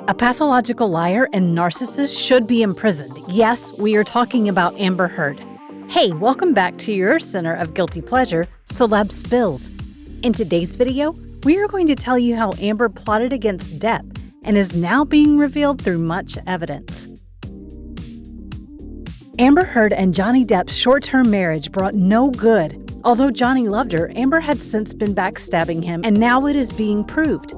A pathological liar and narcissist should be imprisoned. Yes, we are talking about Amber Heard. Hey, welcome back to your center of guilty pleasure, Celeb Spills. In today's video, we are going to tell you how Amber plotted against Depp and is now being revealed through much evidence. Amber Heard and Johnny Depp's short-term marriage brought no good. Although Johnny loved her, Amber had since been backstabbing him, and now it is being proved.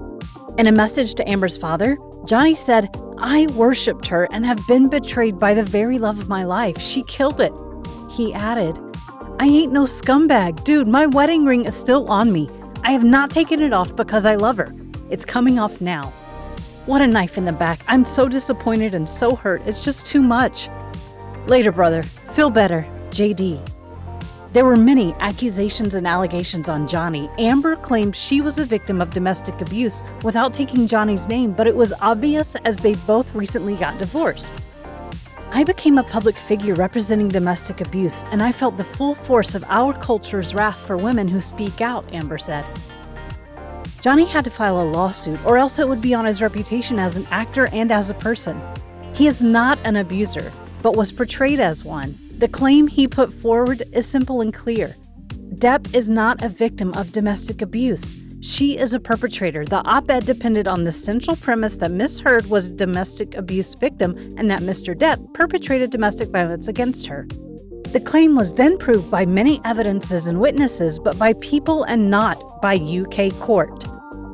In a message to Amber's father, Johnny said, "I worshipped her and have been betrayed by the very love of my life. She killed it." He added, "I ain't no scumbag. Dude, my wedding ring is still on me. I have not taken it off because I love her. It's coming off now." What a knife in the back. I'm so disappointed and so hurt. It's just too much. Later, brother. Feel better. JD. There were many accusations and allegations on Johnny. Amber claimed she was a victim of domestic abuse without taking Johnny's name, but it was obvious as they both recently got divorced. "I became a public figure representing domestic abuse, and I felt the full force of our culture's wrath for women who speak out," Amber said. Johnny had to file a lawsuit, or else it would be on his reputation as an actor and as a person. He is not an abuser, but was portrayed as one. The claim he put forward is simple and clear. Depp is not a victim of domestic abuse. She is a perpetrator. The op-ed depended on the central premise that Miss Heard was a domestic abuse victim and that Mr. Depp perpetrated domestic violence against her. The claim was then proved by many evidences and witnesses, but by people and not by UK court.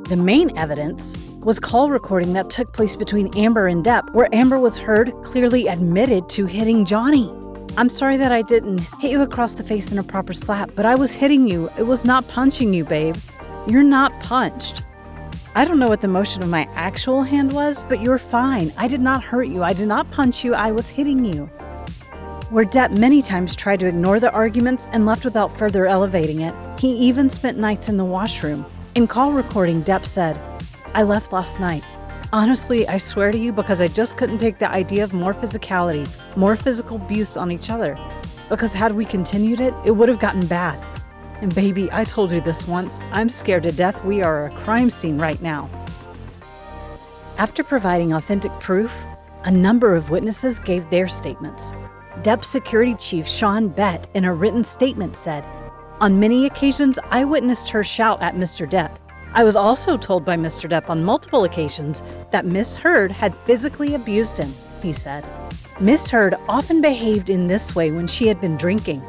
The main evidence was call recording that took place between Amber and Depp, where Amber was heard clearly admitted to hitting Johnny. "I'm sorry that I didn't hit you across the face in a proper slap, but I was hitting you. It was not punching you, babe. You're not punched. I don't know what the motion of my actual hand was, but you're fine. I did not hurt you. I did not punch you. I was hitting you." Where Depp many times tried to ignore the arguments and left without further elevating it, he even spent nights in the washroom. In call recording, Depp said, "I left last night. Honestly, I swear to you, because I just couldn't take the idea of more physicality, more physical abuse on each other. Because had we continued it, it would have gotten bad. And baby, I told you this once, I'm scared to death. We are a crime scene right now." After providing authentic proof, a number of witnesses gave their statements. Depp's security chief, Sean Bett, in a written statement said, "On many occasions, I witnessed her shout at Mr. Depp. I was also told by Mr. Depp on multiple occasions that Miss Heard had physically abused him," he said. "Miss Heard often behaved in this way when she had been drinking.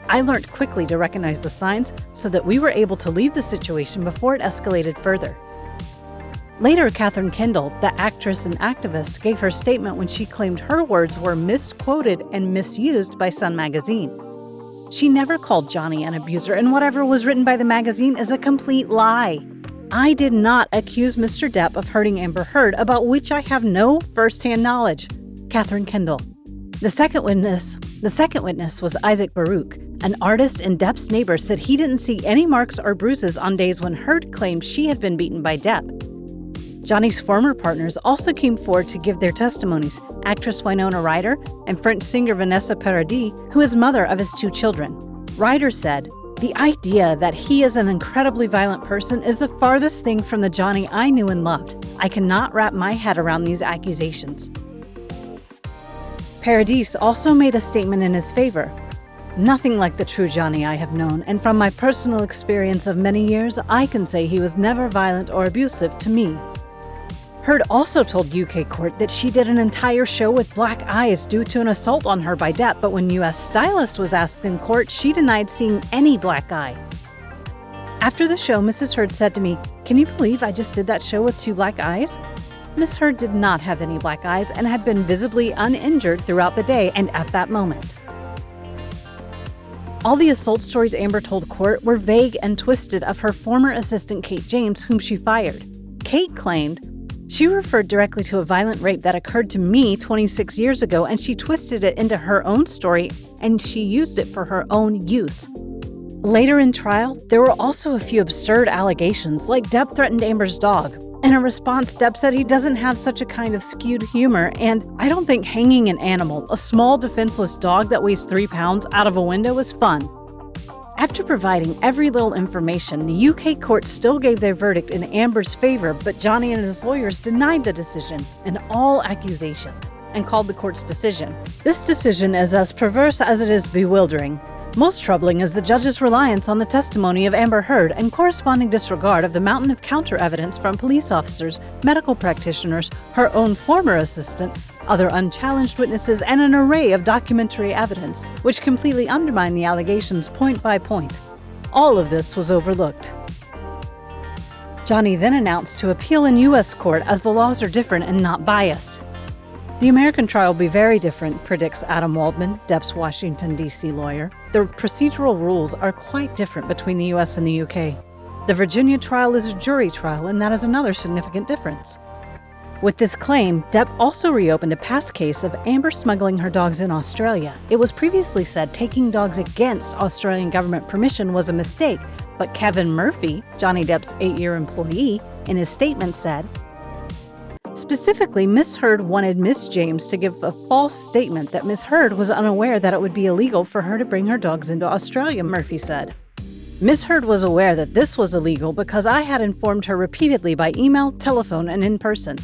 I learned quickly to recognize the signs so that we were able to leave the situation before it escalated further." Later, Catherine Kendall, the actress and activist, gave her statement when she claimed her words were misquoted and misused by Sun magazine. She never called Johnny an abuser, and whatever was written by the magazine is a complete lie. "I did not accuse Mr. Depp of hurting Amber Heard, about which I have no first-hand knowledge." Catherine Kendall. The second witness was Isaac Baruch. An artist and Depp's neighbor said he didn't see any marks or bruises on days when Heard claimed she had been beaten by Depp. Johnny's former partners also came forward to give their testimonies, actress Winona Ryder and French singer Vanessa Paradis, who is mother of his 2 children. Ryder said, "The idea that he is an incredibly violent person is the farthest thing from the Johnny I knew and loved. I cannot wrap my head around these accusations." Paradis also made a statement in his favor. "Nothing like the true Johnny I have known, and from my personal experience of many years, I can say he was never violent or abusive to me." Heard also told UK court that she did an entire show with black eyes due to an assault on her by Depp, but when US Stylist was asked in court, she denied seeing any black eye. After the show, Mrs. Heard said to me, "Can you believe I just did that show with 2 black eyes?" Miss Heard did not have any black eyes and had been visibly uninjured throughout the day and at that moment. All the assault stories Amber told court were vague and twisted of her former assistant Kate James, whom she fired. Kate claimed, "She referred directly to a violent rape that occurred to me 26 years ago, and she twisted it into her own story, and she used it for her own use." Later in trial, there were also a few absurd allegations, like Depp threatened Amber's dog. In a response, Depp said he doesn't have such a kind of skewed humor, and "I don't think hanging an animal, a small defenseless dog that weighs 3 pounds, out of a window is fun." After providing every little information, the UK court still gave their verdict in Amber's favor, but Johnny and his lawyers denied the decision and all accusations and called the court's decision. This decision is as perverse as it is bewildering. Most troubling is the judge's reliance on the testimony of Amber Heard and corresponding disregard of the mountain of counter-evidence from police officers, medical practitioners, her own former assistant, other unchallenged witnesses, and an array of documentary evidence, which completely undermine the allegations point by point. All of this was overlooked. Johnny then announced to appeal in U.S. court as the laws are different and not biased. The American trial will be very different, predicts Adam Waldman, Depp's Washington, D.C. lawyer. The procedural rules are quite different between the U.S. and the U.K. The Virginia trial is a jury trial, and that is another significant difference. With this claim, Depp also reopened a past case of Amber smuggling her dogs in Australia. It was previously said taking dogs against Australian government permission was a mistake, but Kevin Murphy, Johnny Depp's 8-year employee, in his statement said, specifically, Miss Heard wanted Miss James to give a false statement that Miss Heard was unaware that it would be illegal for her to bring her dogs into Australia, Murphy said. Miss Heard was aware that this was illegal because I had informed her repeatedly by email, telephone, and in person.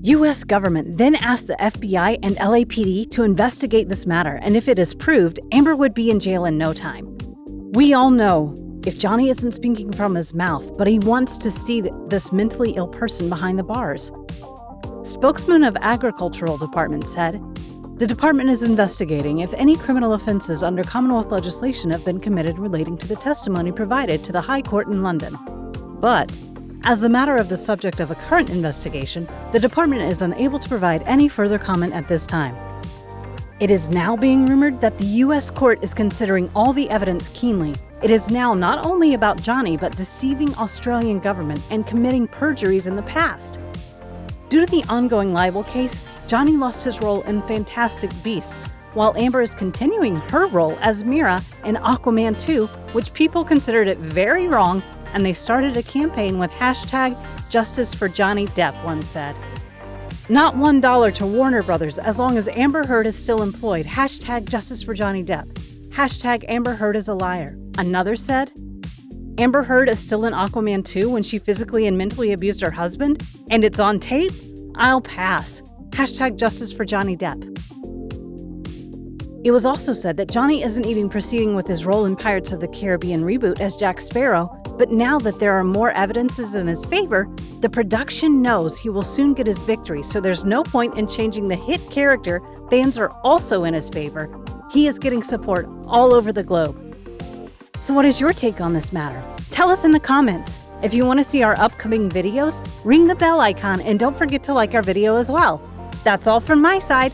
U.S. government then asked the FBI and LAPD to investigate this matter, and if it is proved, Amber would be in jail in no time. We all know if Johnny isn't speaking from his mouth, but he wants to see this mentally ill person behind the bars. Spokesman of Agricultural Department said, the department is investigating if any criminal offenses under Commonwealth legislation have been committed relating to the testimony provided to the High Court in London. But, as the matter of the subject of a current investigation, the department is unable to provide any further comment at this time. It is now being rumored that the U.S. court is considering all the evidence keenly. It is now not only about Johnny, but deceiving Australian government and committing perjuries in the past. Due to the ongoing libel case, Johnny lost his role in Fantastic Beasts, while Amber is continuing her role as Mira in Aquaman 2, which people considered it very wrong, and they started a campaign with hashtag Justice for Johnny Depp, one said. Not $1 to Warner Brothers as long as Amber Heard is still employed, hashtag Justice for Johnny Depp, hashtag Amber Heard is a liar. Another said, Amber Heard is still in Aquaman 2 when she physically and mentally abused her husband, and it's on tape? I'll pass. Hashtag Justice for Johnny Depp. It was also said that Johnny isn't even proceeding with his role in Pirates of the Caribbean reboot as Jack Sparrow, but now that there are more evidences in his favor, the production knows he will soon get his victory, so there's no point in changing the hit character. Fans are also in his favor. He is getting support all over the globe. So what is your take on this matter? Tell us in the comments. If you want to see our upcoming videos, ring the bell icon and don't forget to like our video as well. That's all from my side.